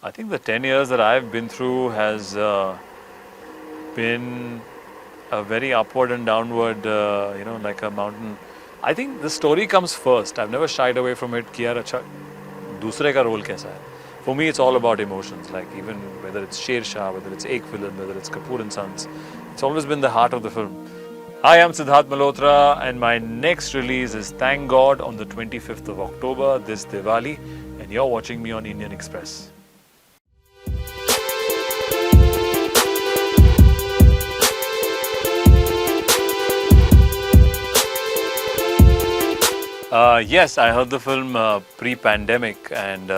I think the 10 years that I've been through has been a very upward and downward, like a mountain. I think the story comes first. I've never shied away from it. कि यार अच्छा दूसरे का role कैसा है? For me, it's all about emotions. Like even whether it's Sher Shah, whether it's Ek Villain, whether it's Kapoor and Sons, it's always been the heart of the film. Hi, I'm Sidharth Malhotra, and my next release is Thank God on the 25th of October, this Diwali, and you're watching me on Indian Express. Yes, I heard the film pre-pandemic, and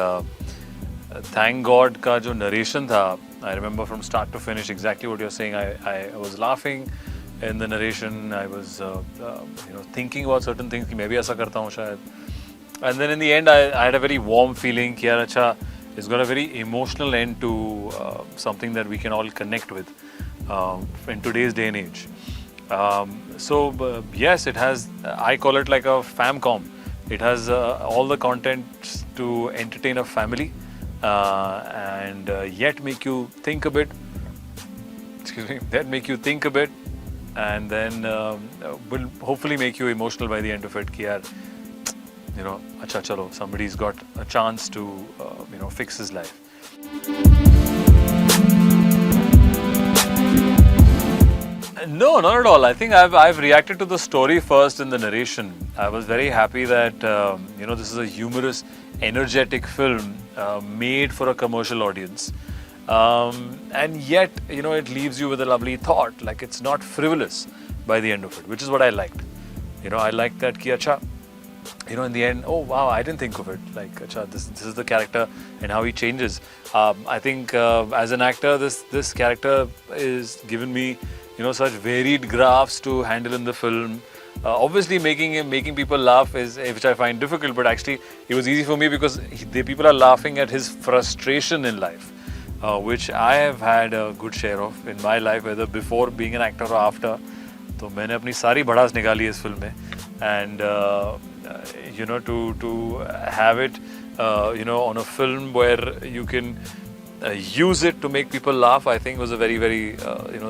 thank God का जो narration था, I remember from start to finish exactly what you're saying. I was laughing in the narration. I was thinking about certain things कि मैं भी ऐसा करता हूँ शायद. And then in the end, I had a very warm feeling कि यार अच्छा, it's got a very emotional end to something that we can all connect with in today's day and age. Yes, it has, I call it like a famcom. It has all the content to entertain a family and yet make you think a bit. Excuse me, yet make you think a bit, and then will hopefully make you emotional by the end of it. Ki yaar, acha chalo, somebody's got a chance to fix his life. No, not at all. I think I've reacted to the story first in the narration. I was very happy that this is a humorous, energetic film made for a commercial audience, and yet it leaves you with a lovely thought. Like it's not frivolous by the end of it, which is what I liked. I liked that ki acha, in the end, oh wow, I didn't think of it. Like acha, this is the character and how he changes. I think as an actor, this character is given me such varied graphs to handle in the film. Obviously, making people laugh is which I find difficult, but actually it was easy for me because the people are laughing at his frustration in life, which I have had a good share of in my life, whether before being an actor or after. तो मैंने अपनी सारी भड़ास निकाली इस film में, and to have it on a film where you can use it to make people laugh, I think was a very, very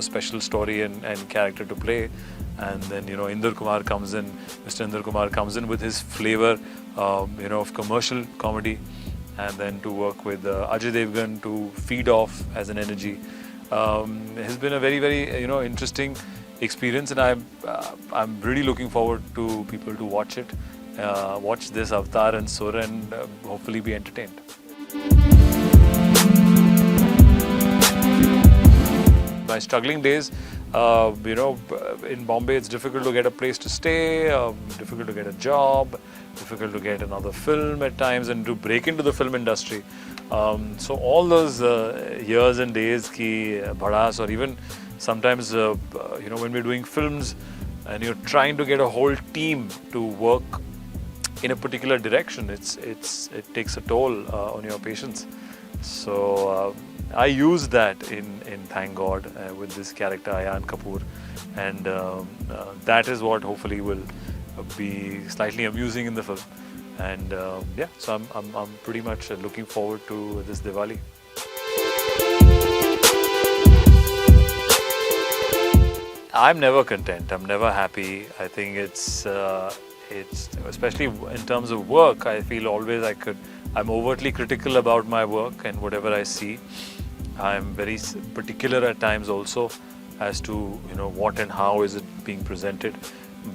special story and character to play. And then Mr. Inder Kumar comes in with his flavor of commercial comedy, and then to work with Ajay Devgn to feed off as an energy has been a very, very interesting experience, and I'm really looking forward to people to watch it, watch this Avatar and Sur, and hopefully be entertained. My struggling days, in Bombay it's difficult to get a place to stay, difficult to get a job, difficult to get another film at times, and to break into the film industry. So all those years and days ki bhadas, or even sometimes when we're doing films and you're trying to get a whole team to work in a particular direction, it takes a toll on your patience. So I use that in Thank God with this character Ayan Kapoor, and that is what hopefully will be slightly amusing in the film. And so I'm pretty much looking forward to this Diwali. I'm never content. I'm never happy. I think it's especially in terms of work. I feel always I'm overtly critical about my work and whatever I see. I'm very particular at times also as to what and how is it being presented.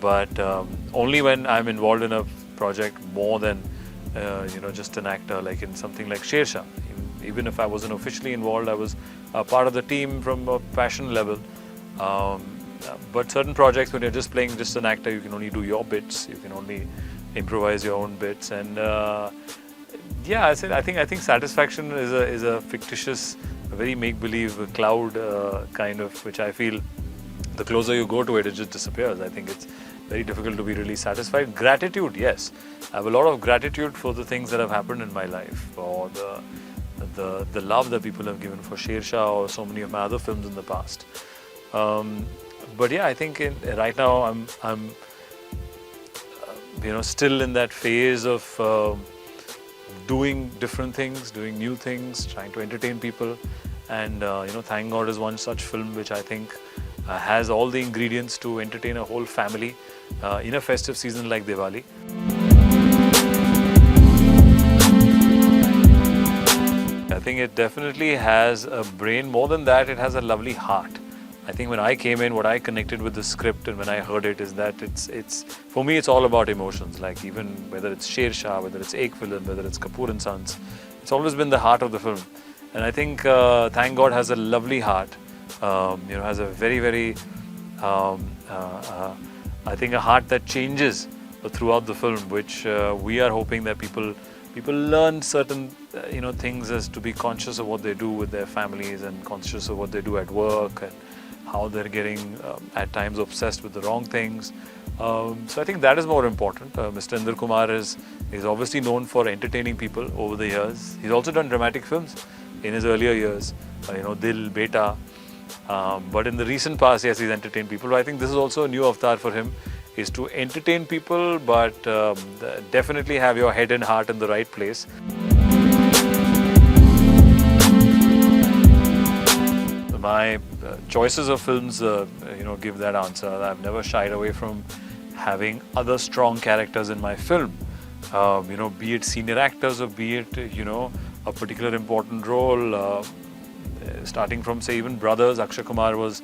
But only when I'm involved in a project more than just an actor, like in something like Sher Shah. Even if I wasn't officially involved, I was a part of the team from a passion level. But certain projects, when you're just playing just an actor, you can only do your bits. You can only improvise your own bits, and I think satisfaction is a fictitious, a very make-believe cloud kind of, which I feel the closer you go to it, it just disappears. I think it's very difficult to be really satisfied. Gratitude, yes, I have a lot of gratitude for the things that have happened in my life, for the love that people have given for Sher Shah or so many of my other films in the past. But I think right now I'm still in that phase of doing different things, doing new things, trying to entertain people. And Thank God is one such film which I think has all the ingredients to entertain a whole family in a festive season like Diwali. I think it definitely has a brain. More than that, it has a lovely heart. I think when I came in, what I connected with the script and when I heard it is that it's for me, it's all about emotions. Like even whether it's Sher Shah, whether it's Ek Villain, whether it's Kapoor and Sons, it's always been the heart of the film. And I think Thank God has a lovely heart. Has a very, very, I think a heart that changes throughout the film, which we are hoping that people learn certain things, as to be conscious of what they do with their families and conscious of what they do at work and how they're getting at times obsessed with the wrong things. So I think that is more important. Mr. Inder Kumar is obviously known for entertaining people over the years. He's also done dramatic films in his earlier years, Dil, Beta. But in the recent past, yes, he's entertained people. But I think this is also a new avatar for him, is to entertain people, but definitely have your head and heart in the right place. My choices of films, give that answer. I've never shied away from having other strong characters in my film. Be it senior actors or be it, a particular important role. Starting from, say, even brothers. Akshay Kumar was,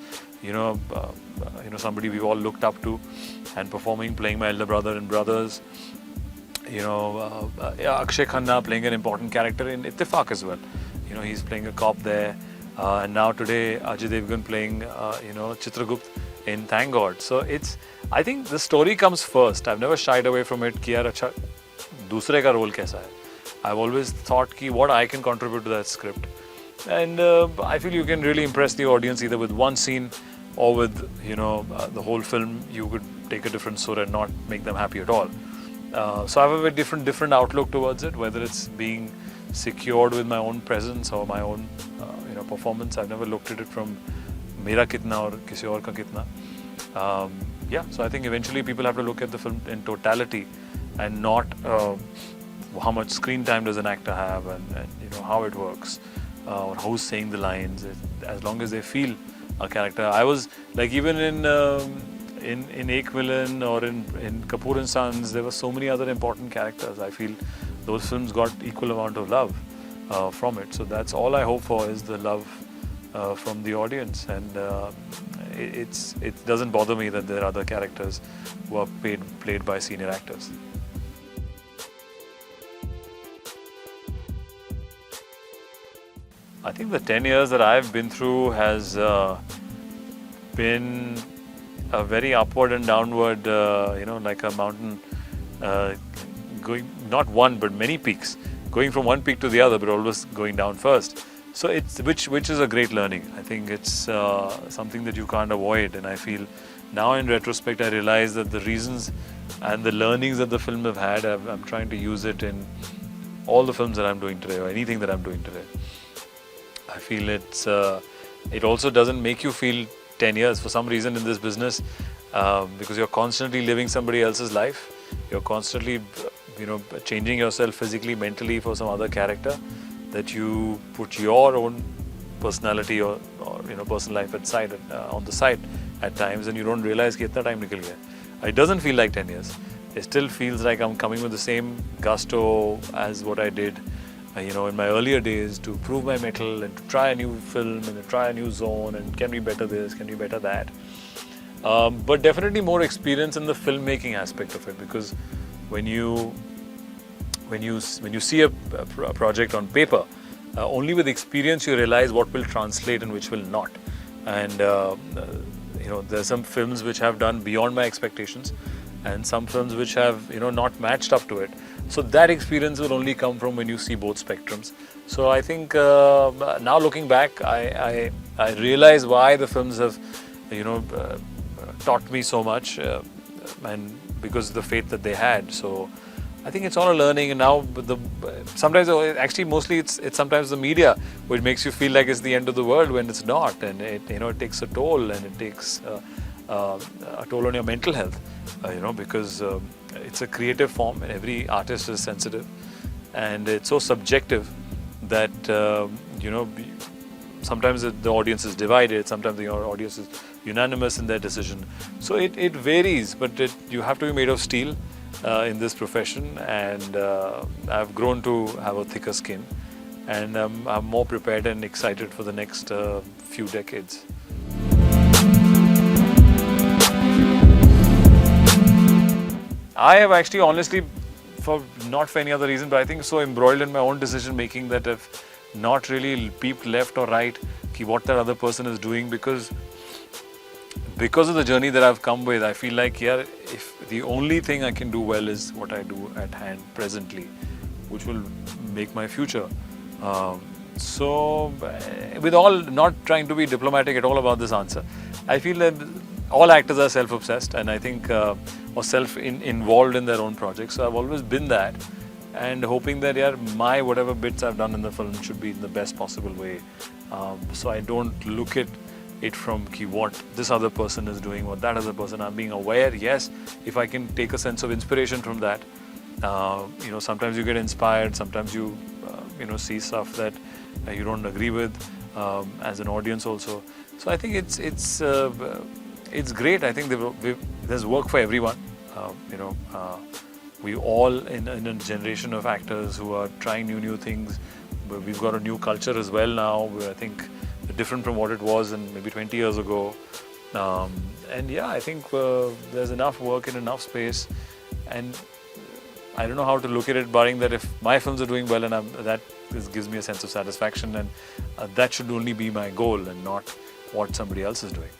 somebody we've all looked up to, and playing my elder brother in Brothers. Akshay Khanna playing an important character in Ittifaq as well. He's playing a cop there. And now today, Ajay Devgn playing, Chitragupt in Thank God. So I think the story comes first. I've never shied away from it. Ki yaar, acha, dusre ka role kaisa hai? I've always thought ki what I can contribute to that script. And I feel you can really impress the audience either with one scene or with, the whole film. You could take a different surah and not make them happy at all. So I have a very different outlook towards it, whether it's being secured with my own presence or my own, performance. I've never looked at it from mera kitna or kisi aur ka kitna. So I think eventually people have to look at the film in totality and not how much screen time does an actor have and how it works. Or who's saying the lines. As long as they feel a character. I was like, even in Ek Villain or in Kapoor and Sons, there were so many other important characters. I feel those films got equal amount of love from it. So that's all I hope for, is the love from the audience. And it doesn't bother me that there are other characters who are played by senior actors. I think the 10 years that I've been through has been a very upward and downward, like a mountain going, not one, but many peaks, going from one peak to the other, but always going down first. So which is a great learning. I think it's something that you can't avoid. And I feel now in retrospect, I realize that the reasons and the learnings that the film have had, I'm trying to use it in all the films that I'm doing today or anything that I'm doing today. I feel it also doesn't make you feel 10 years for some reason in this business, because you're constantly living somebody else's life. You're constantly, changing yourself physically, mentally for some other character, that you put your own personality or personal life on the side at times, and you don't realize that itna time nikal gaya. It doesn't feel like 10 years. It still feels like I'm coming with the same gusto as what I did in my earlier days, to prove my mettle and to try a new film and to try a new zone, and can we better this, can we better that. But definitely more experience in the filmmaking aspect of it, because when you see a project on paper, only with experience you realize what will translate and which will not. And there's some films which have done beyond my expectations, and some films which have not matched up to it. So that experience will only come from when you see both spectrums. So I think now looking back, I realize why the films have taught me so much, and because of the faith that they had. So I think it's all a learning. And now sometimes, actually mostly it's sometimes the media which makes you feel like it's the end of the world when it's not, and it takes a toll, and it takes a toll on your mental health, because it's a creative form and every artist is sensitive. and it's so subjective that sometimes the audience is divided, sometimes the audience is unanimous in their decision. So it varies, but you have to be made of steel in this profession, and I've grown to have a thicker skin, and I'm more prepared and excited for the next few decades. I have actually, honestly, not for any other reason, but I think so embroiled in my own decision making that I've not really peeped left or right what that other person is doing, because of the journey that I've come with. I feel like, yeah, if the only thing I can do well is what I do at hand presently, which will make my future. So with all, not trying to be diplomatic at all about this answer, I feel that all actors are self-obsessed, and I think or self-involved in their own projects. So I've always been that, and hoping that, yeah, my whatever bits I've done in the film should be in the best possible way. So I don't look at it from what this other person is doing, what that other person. I'm being aware, yes, if I can take a sense of inspiration from that. Sometimes you get inspired, sometimes you see stuff that you don't agree with as an audience also. So I think it's great. I think there's work for everyone. We all in a generation of actors who are trying new things. We've got a new culture as well now, I think different from what it was in maybe 20 years ago. And yeah, I think there's enough work in enough space, and I don't know how to look at it, barring that if my films are doing well, and that gives me a sense of satisfaction, and that should only be my goal and not what somebody else is doing.